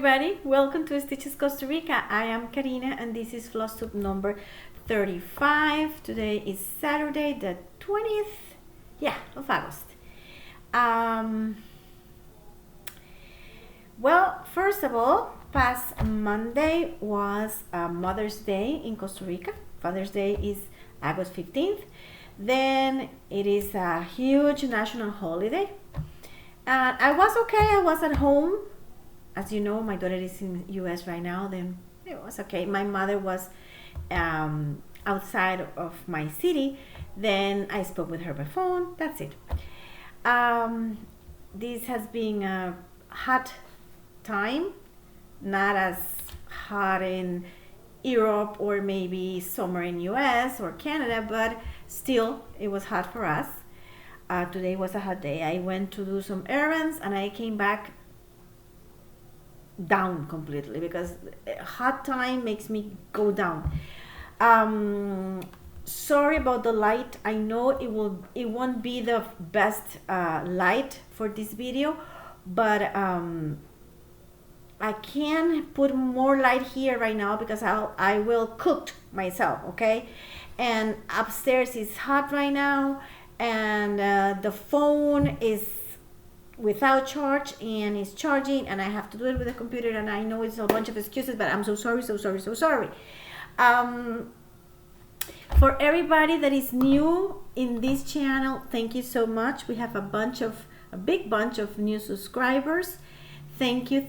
everybody, welcome to Stitches Costa Rica. I am Karina and this is floss tube number 35. Today is Saturday the 20th of August. Well, first of all, past Monday was Mother's Day in Costa Rica. Father's Day is August 15th. Then it is a huge national holiday. And I was okay, I was at home. As you know, my daughter is in the US right now, then it was okay. My mother was outside of my city. Then I spoke with her by phone. That's it. This has been a hot time, not as hot in Europe or maybe summer in US or Canada, but still it was hot for us. Today was a hot day. I went to do some errands and I came back down completely because hot time makes me go down. Sorry about the light. I know it won't be the best light for this video, but I can put more light here right now because I will cook myself, okay? And upstairs is hot right now, and the phone is without charge and it's charging, and I have to do it with the computer, and I know it's a bunch of excuses, but I'm so sorry. For everybody that is new in this channel, thank you so much. We have a big bunch of new subscribers. Thank you.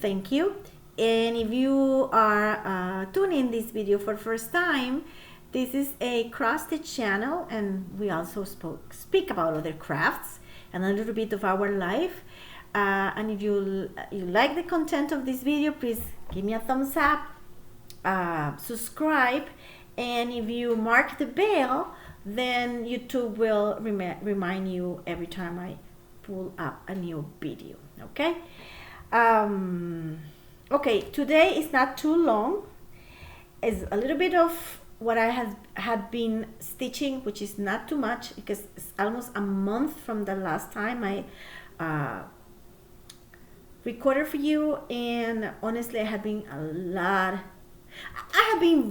And if you are tuning in this video for the first time, this is a cross stitch channel, and we also speak about other crafts and a little bit of our life. And if you like the content of this video, please give me a thumbs up, subscribe, and if you mark the bell, then YouTube will remind you every time I pull up a new video. Okay. Okay, today is not too long. It's a little bit of what I had been stitching, which is not too much because it's almost a month from the last time I recorded for you, and honestly I have been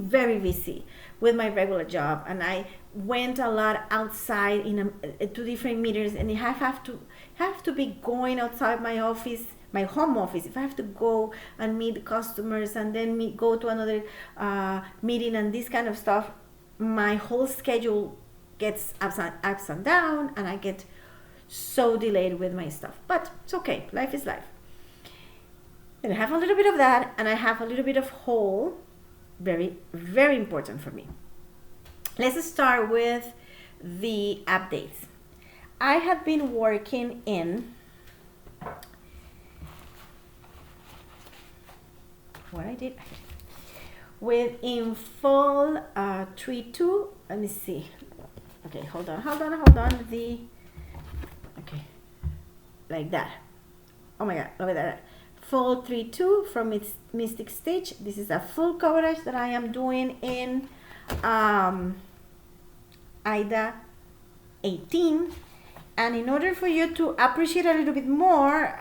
very busy with my regular job, and I went a lot outside to different meetings, and I have to be going outside my office, my home office. If I have to go and meet customers and then go to another meeting and this kind of stuff, my whole schedule gets ups and down, and I get so delayed with my stuff. But it's okay, life is life. And I have a little bit of that, and I have a little bit of haul, very, very important for me. Let's start with the updates. I have been working in in fall 3-2. Let me see. Okay, hold on. Okay, like that. Oh my God, look at that. Fall 3-2 from its Mystic Stitch. This is a full coverage that I am doing in Ida 18. And in order for you to appreciate a little bit more,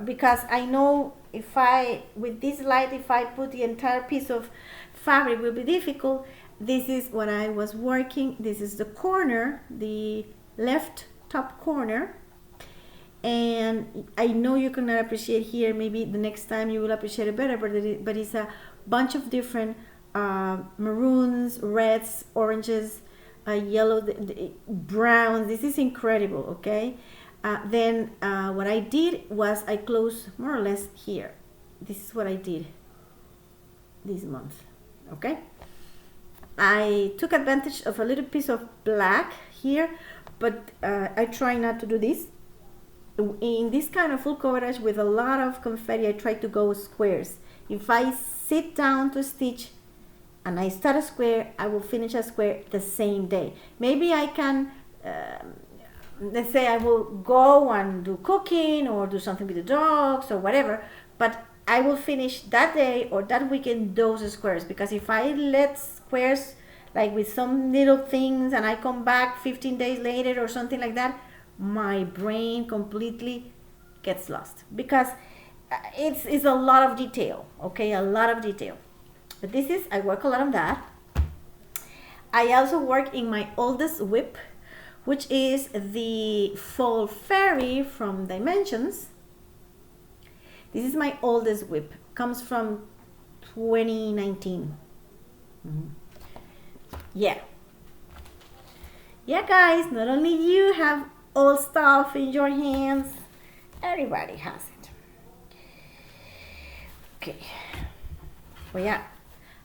because I know with this light, if I put the entire piece of fabric, will be difficult. This is what I was working. This is the corner, the left top corner. And I know you cannot appreciate here. Maybe the next time you will appreciate it better, but it's a bunch of different maroons, reds, oranges, yellow, brown. This is incredible, okay? Then what I did was I closed more or less here. This is what I did this month, okay? I took advantage of a little piece of black here, but I try not to do this. In this kind of full coverage with a lot of confetti, I try to go squares. If I sit down to stitch and I start a square, I will finish a square the same day. Maybe I can, let's say I will go and do cooking or do something with the dogs or whatever, but I will finish that day or that weekend those squares, because if I let squares like with some little things and I come back 15 days later or something like that, my brain completely gets lost, because it's a lot of detail, okay, a lot of detail. But this is, I work a lot on that. I also work in my oldest whip, which is the Fall Fairy from Dimensions. This is my oldest whip, comes from 2019. Yeah guys, not only you have old stuff in your hands, everybody has it. Okay, well, yeah,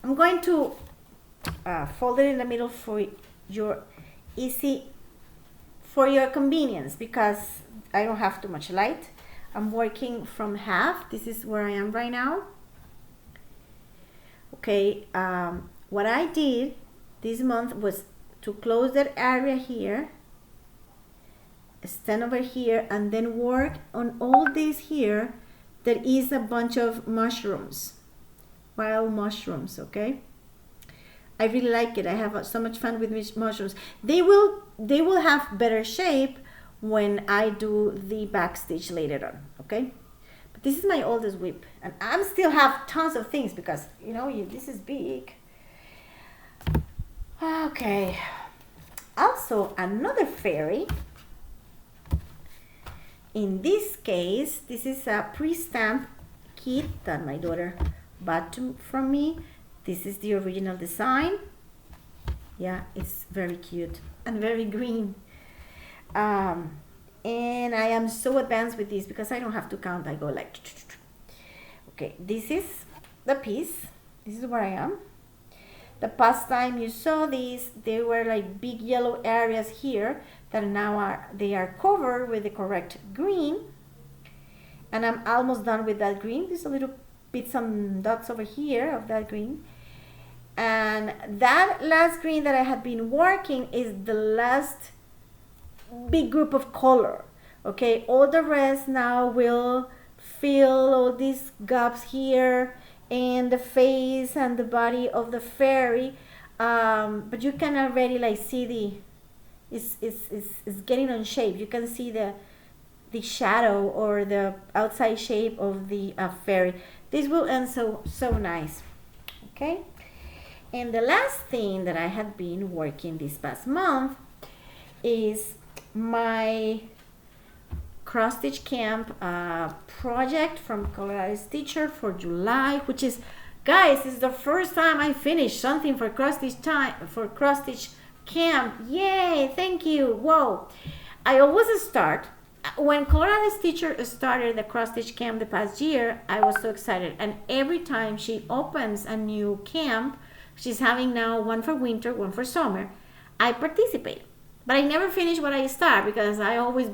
I'm going to fold it in the middle for your convenience, because I don't have too much light. I'm working from half. This is where I am right now. Okay, what I did this month was to close that area here, stand over here, and then work on all this here. There is a bunch of mushrooms, wild mushrooms, okay? I really like it. I have so much fun with mushrooms. They will have better shape when I do the backstage later on, okay? But this is my oldest whip, and I still have tons of things because, you know, this is big. Okay. Also, another fairy. In this case, this is a pre-stamp kit that my daughter bought from me. This is the original design. Yeah, it's very cute and very green. And I am so advanced with this because I don't have to count. I go like, okay, this is the piece. This is where I am. The past time you saw these, they were like big yellow areas here that now they are covered with the correct green. And I'm almost done with that green. There's a little bit, some dots over here of that green. And that last green that I had been working is the last big group of color. Okay, all the rest now will fill all these gaps here and the face and the body of the fairy, but you can already like see it's getting on shape. You can see the shadow or the outside shape of the fairy. This will end so nice. Okay, and the last thing that I had been working this past month is my cross stitch camp project from Colorado Stitcher for July, which is, guys, this is the first time I finished something for cross stitch camp. Yay, thank you. Whoa, I always start when Colorado Stitcher started the cross stitch camp the past year. I was so excited, and every time she opens a new camp, she's having now one for winter, one for summer, I participate, but I never finish what I start because I always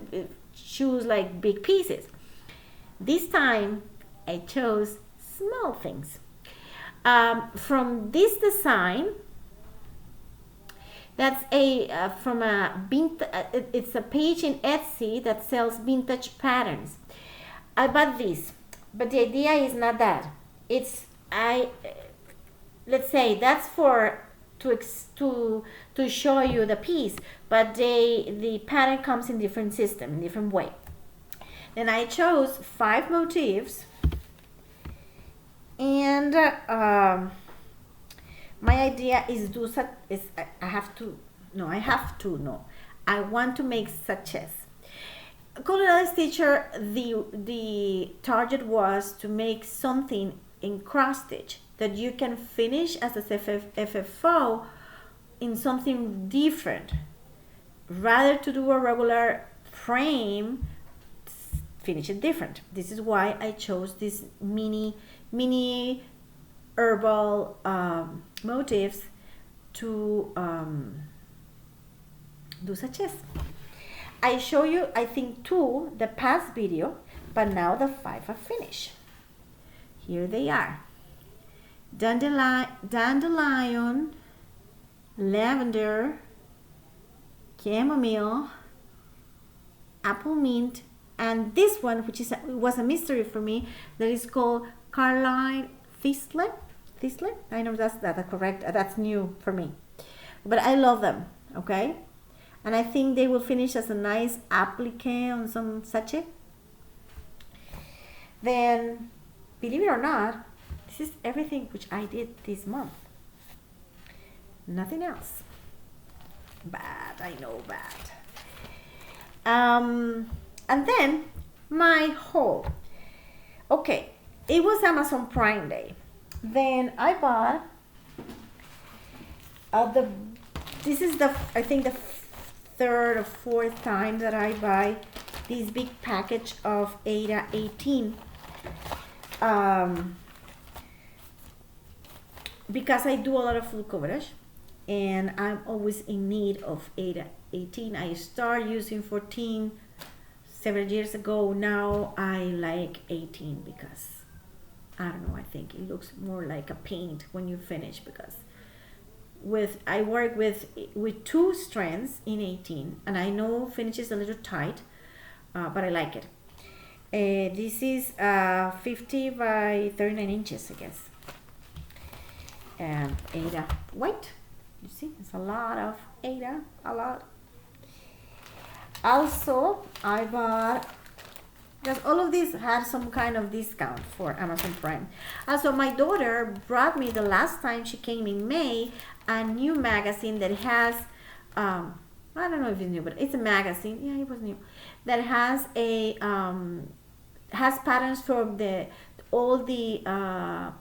choose like big pieces. This time I chose small things from this design. That's from a it's a page in Etsy that sells vintage patterns. I bought this, but the idea is not that. It's let's say that's for to show you the piece, but the pattern comes in different system, in different way. Then I chose 5 motifs, and my idea is I want to make sachets. Colorado Stitcher, the target was to make something in cross stitch that you can finish as a FFO in something different, rather to do a regular frame, finish it different. This is why I chose this mini herbal motifs to do sachets. I show you, I think, 2 the past video, but now the 5 are finished. Here they are. Dandelion, lavender, chamomile, apple mint, and this one, which was a mystery for me, that is called Carlisle Thistle. I know that's correct. That's new for me, but I love them. Okay, and I think they will finish as a nice applique on some sachet. Then believe it or not, this is everything which I did this month. Nothing else. Bad, I know, bad. And then my haul. Okay, it was Amazon Prime Day. Then I bought this is I think the third or fourth time that I buy this big package of Ada 18. Because I do a lot of full coverage and I'm always in need of Ada 18. I started using 14 several years ago. Now I like 18 because I don't know, I think it looks more like a paint when you finish, because I work with 2 strands in 18 and I know finish is a little tight, but I like it. This is 50 by 39 inches, I guess. And Ada white, you see, it's a lot of Ada, a lot. Also, I bought, because all of these had some kind of discount for Amazon Prime. Also, my daughter brought me the last time she came in May a new magazine that has, I don't know if it's new, but it's a magazine. Yeah, it was new. That has has patterns from all the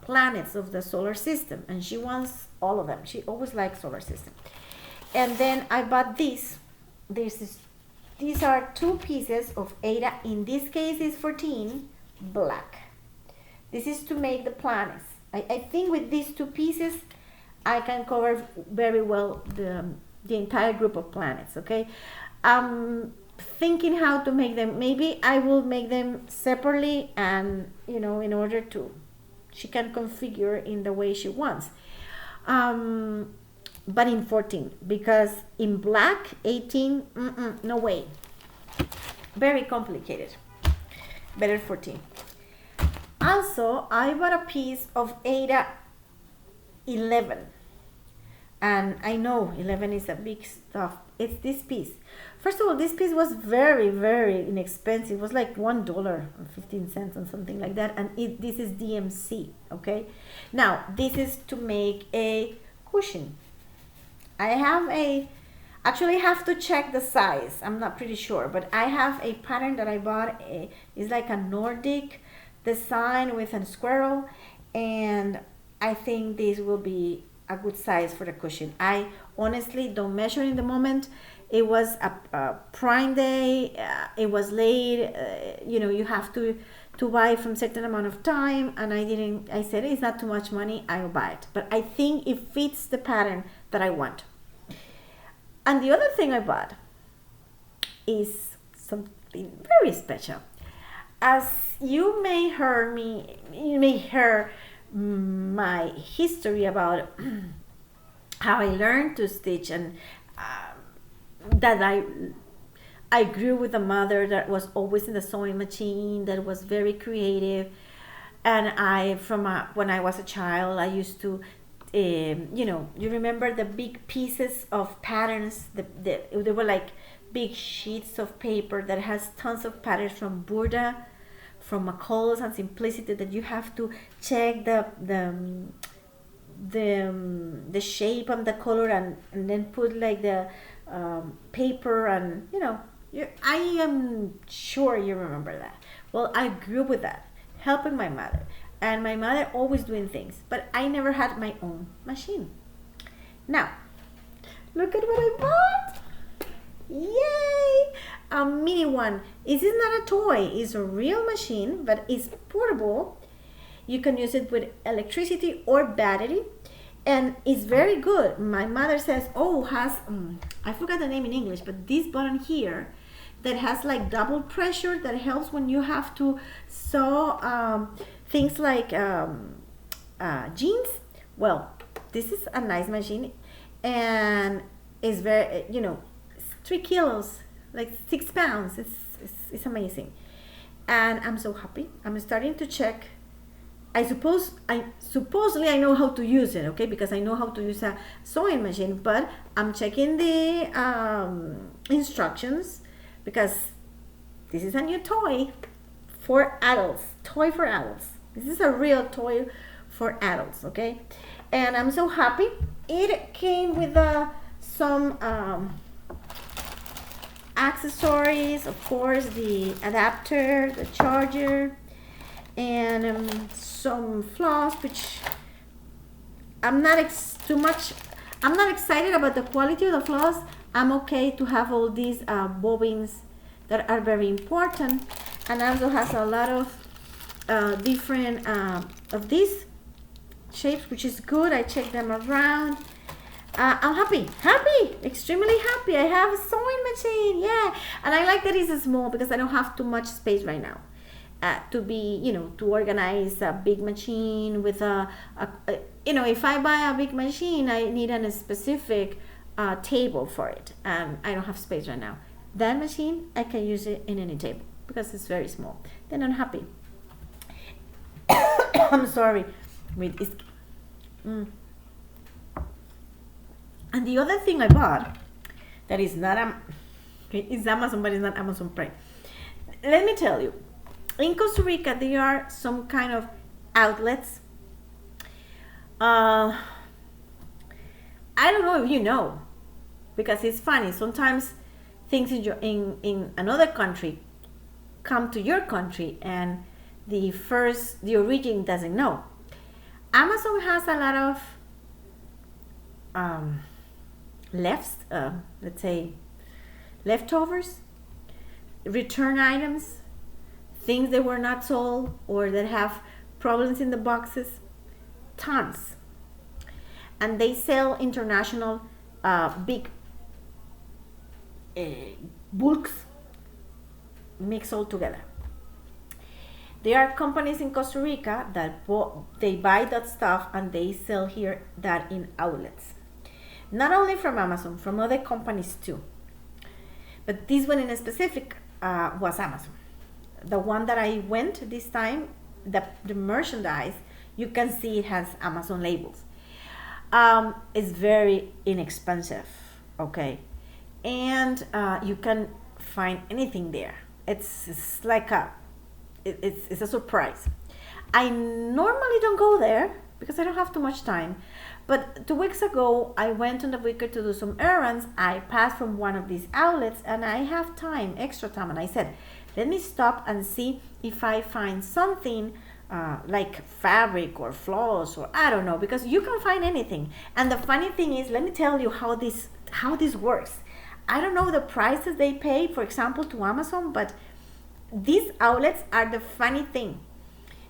planets of the solar system, and she wants all of them. She always likes solar system. And then I bought these. These are 2 pieces of Ada. In this case, is 14 black. This is to make the planets. I think with these 2 pieces, I can cover very well the entire group of planets. Okay. Thinking how to make them. Maybe I will make them separately, and in order to she can configure in the way she wants, but in 14, because in black 18, no way, very complicated. Better 14. Also, I bought a piece of Ada 11, and I know 11 is a big stuff. It's this piece. First of all, this piece was very, very inexpensive. It was like $1.15 or something like that. And this is DMC, okay? Now, this is to make a cushion. Actually have to check the size. I'm not pretty sure, but I have a pattern that I bought. It's like a Nordic design with a squirrel. And I think this will be a good size for the cushion. I honestly don't measure in the moment. It was a Prime Day. It was late. You have to buy from certain amount of time, and I said it's not too much money. I'll buy it, but I think it fits the pattern that I want. And the other thing I bought is something very special. As you may hear my history about how I learned to stitch, and that I grew with a mother that was always in the sewing machine, that was very creative. And when I was a child, I used to, you remember the big pieces of patterns, they were like big sheets of paper that has tons of patterns from Burda, from McCall's and Simplicity, that you have to check the shape and the color, and then put like the paper, and I am sure you remember that. Well, I grew up with that, helping my mother, and my mother always doing things, but I never had my own machine. Now, look at what I bought. Yay! A mini one. This is not a toy, it's a real machine, but it's portable. You can use it with electricity or battery, and it's very good. My mother says, has I forgot the name in English, but this button here that has like double pressure that helps when you have to sew things like jeans. Well, this is a nice machine, and it's very, 3 kilos, like 6 pounds. It's amazing, and I'm so happy. I'm starting to check. Supposedly I know how to use it, okay, because I know how to use a sewing machine, but I'm checking the instructions, because this is a new toy for adults. This is a real toy for adults, okay? And I'm so happy. It came with some accessories, of course, the adapter, the charger, and some floss, which I'm not too much. I'm not excited about the quality of the floss. I'm okay to have all these bobbins that are very important, and also has a lot of different of these shapes, which is good. I check them around. I'm happy, extremely happy. I have a sewing machine, yeah, and I like that it's small because I don't have too much space right now to be, to organize a big machine with if I buy a big machine, I need a specific table for it, and I don't have space right now. That machine, I can use it in any table because it's very small. Then I'm happy. I'm sorry. Wait, And the other thing I bought that is not it's Amazon, but it's not Amazon Prime. Let me tell you, in Costa Rica there are some kind of outlets. I don't know if you know, because it's funny. Sometimes things in another country come to your country and the origin doesn't know. Amazon has a lot of let's say leftovers, return items, things that were not sold or that have problems in the boxes, tons. And they sell international big bulks mixed all together. There are companies in Costa Rica that they buy that stuff and they sell here that in outlets. Not only from Amazon, from other companies too. But this one in specific was Amazon. The one that I went this time, the merchandise, you can see it has Amazon labels. It's very inexpensive, okay? And you can find anything there. It's like it's a surprise. I normally don't go there because I don't have too much time. But 2 weeks ago, I went on the weekend to do some errands. I passed from one of these outlets and I have time, extra time. And I said, let me stop and see if I find something like fabric or floss or I don't know, because you can find anything. And the funny thing is, let me tell you how this works. I don't know the prices they pay, for example, to Amazon, but these outlets are the funny thing.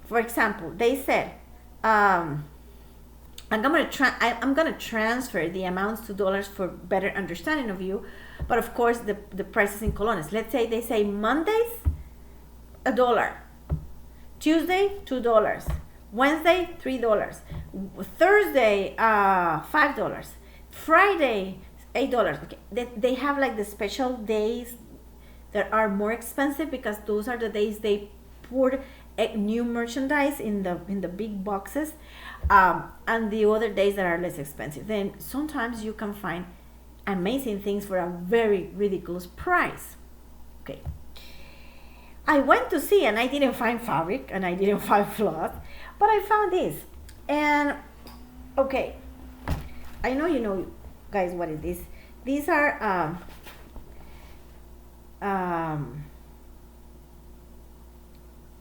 For example, they said, I'm gonna transfer the amounts to dollars for better understanding of you, but of course the prices in colones. Let's say they say Mondays $1, Tuesday $2, Wednesday $3, Thursday $5, Friday $8. Okay, they have like the special days that are more expensive because those are the days they put new merchandise in the big boxes, and the other days that are less expensive. Then sometimes you can find amazing things for a very ridiculous price. Okay, I went to see and I didn't find fabric and I didn't find cloth, but I found this. And okay, I know you know, guys, what it is. These are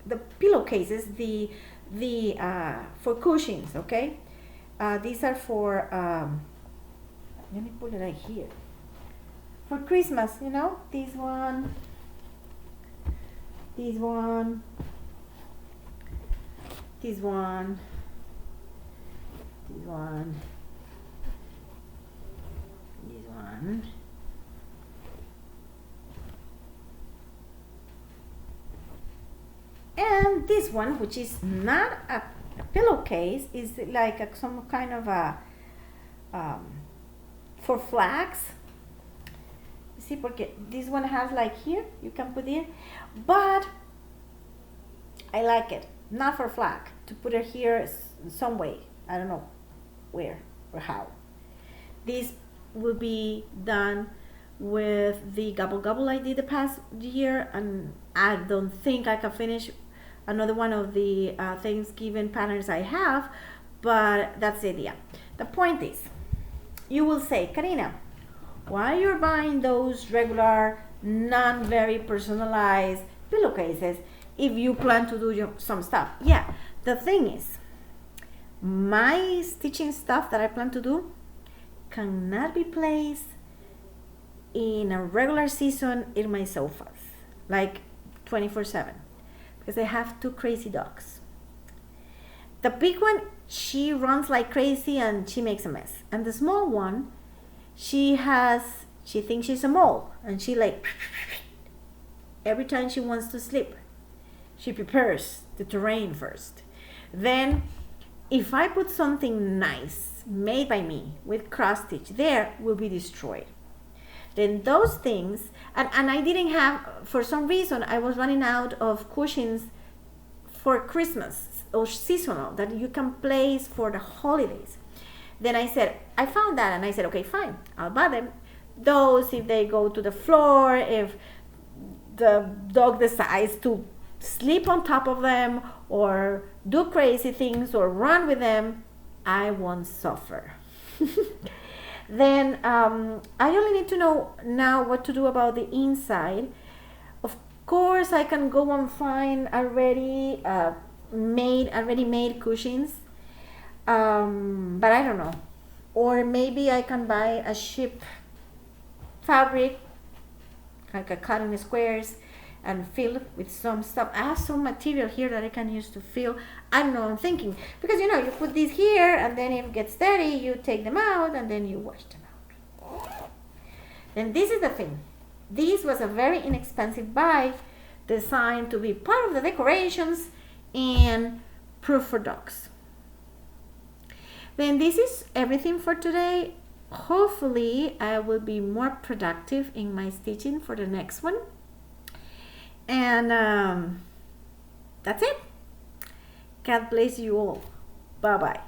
the pillowcases, the for cushions. Okay, these are for let me put it right here, for Christmas. You know, this one, this one, this one, this one, this one. And this one, which is not a pillowcase, is like some kind of a for flags. See, porque this one has like here, you can put it, but I like it not for flag, to put it here some way. I don't know where or how. This will be done with the gobble gobble I did the past year, and I don't think I can finish another one of the Thanksgiving patterns I have, but that's the idea. The point is, you will say, Karina, why you're buying those regular, non very personalized pillowcases if you plan to do some stuff? Yeah, the thing is, my stitching stuff that I plan to do cannot be placed in a regular season in my sofas, like 24/7, because I have two crazy dogs. The big one, she runs like crazy and she makes a mess. And the small one, she thinks she's a mole, and she like, every time she wants to sleep, she prepares the terrain first. Then, if I put something nice, made by me, with cross stitch, there will be destroyed. Then those things, and I didn't have, for some reason, I was running out of cushions for Christmas or seasonal that you can place for the holidays. Then I found that, and I said, okay, fine, I'll buy them. Those, if they go to the floor, if the dog decides to sleep on top of them or do crazy things or run with them, I won't suffer. Then I only need to know now what to do about the inside. Of course, I can go and find already made cushions, but I don't know. Or maybe I can buy a cheap fabric, like a cut in squares, and fill with some stuff. I have some material here that I can use to fill. I don't know, I'm thinking, because you put these here, and then if it gets dirty, you take them out and then you wash them out. Then this is the thing. This was a very inexpensive buy, designed to be part of the decorations and proof for dogs. Then this is everything for today. Hopefully I will be more productive in my stitching for the next one. And that's it. God bless you all. Bye bye.